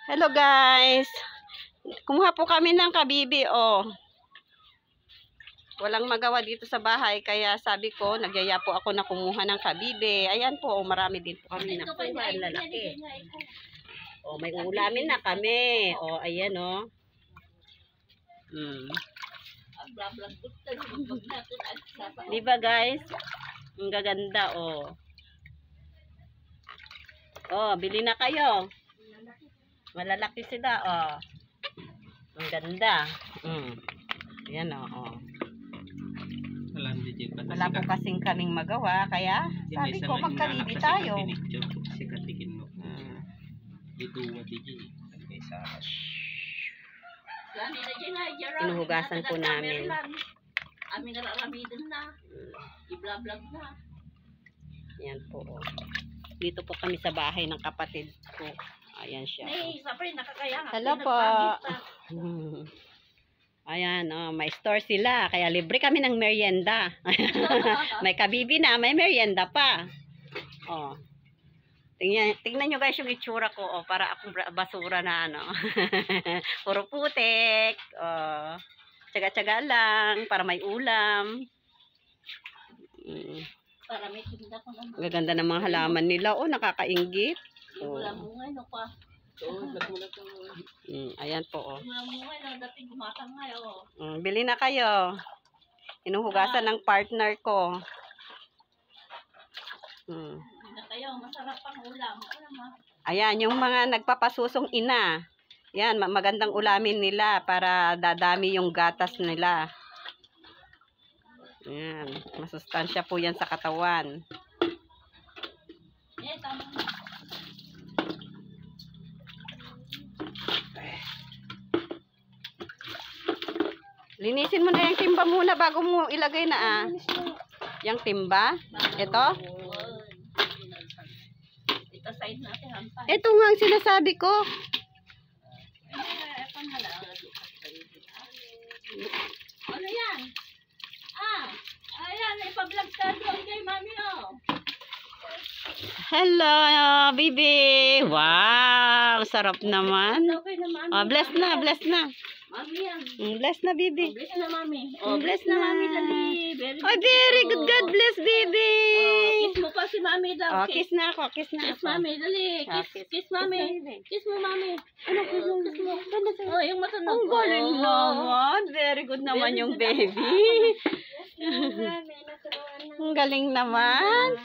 Hello guys. Kumuha po kami ng kabibi, oh. Walang magawa dito sa bahay kaya sabi ko, nagyaya po ako na kumuha ng kabibi. Ayan po, oh, marami din po kami nakuha, lalaki. Oh, may ulamin na kami. Oh, ayan oh. Diba guys? Ang gaganda, oh. Oh, bili na kayo. Malalaki sila, oh. Ang ganda. Yan, oh. Wala po kasing kaming magawa, kaya sabi ko, magkalibi tayo. Inuhugasan po namin. Yan po, oh. Dito po kami sa bahay ng kapatid ko. Ayan siya. Hello po. Ayan, oh, may store sila. Kaya libre kami ng merienda. May kabibi na, may merienda pa. Oh. Tingnan nyo guys yung itsura ko. Oh, para akong basura na ano. Puro putik. Oh. Tsaga-tsaga lang. Para may ulam. Para may tinda ko naman. Gaganda ng mga halaman nila. Oh, nakakainggit. Oh. Wala mo nga, no pa. Ayan po, oh. Wala mo nga, no, dati gumatang nga, oh. Bili na kayo. Inuhugasan ng partner ko. Bili na kayo, masarap pang ulam. Ayan, yung mga nagpapasusong ina. Yan, magandang ulamin nila para dadami yung gatas nila. Yan, masustansya po yan sa katawan. Tama. Linisin mo na yung timba muna bago mo ilagay na, ah. Yung timba? Ito? Ito side natin, hampay. Ito nga ang sinasabi ko. Ano yan? Ayan, ipa-vlog ka doon kay mami, oh. Hello, baby. Wow, sarap naman. Okay na, mami. Oh, bless na, bless na. Mami yan. Bless na, baby. Bless na, mami. Bless na. Mami, dali. Oh, very good. God bless, baby. Kiss mo pa si mami daw. Oh, kiss na ako, kiss na Kiss ako. mami, dali. Kiss mami. Kiss mo, mami. Ano, kiss mo? Oh, yung mata na. Ang galing naman. Very good naman yung baby. Ang galing naman.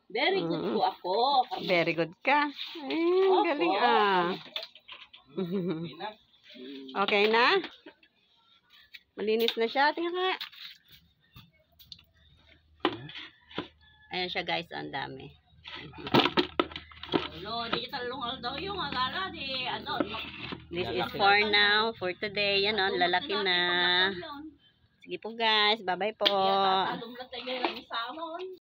Very good po ako. Very good ka. Ang galing, ah. Okay na? Malinis na siya. Tingnan nga. Ayan siya guys, ang dami. No, digital lungal daw yung agala di ano. This is for now, for today. Yan o, lalaki na. Sige po guys, bye bye po. Talong na tayo lang sa amon.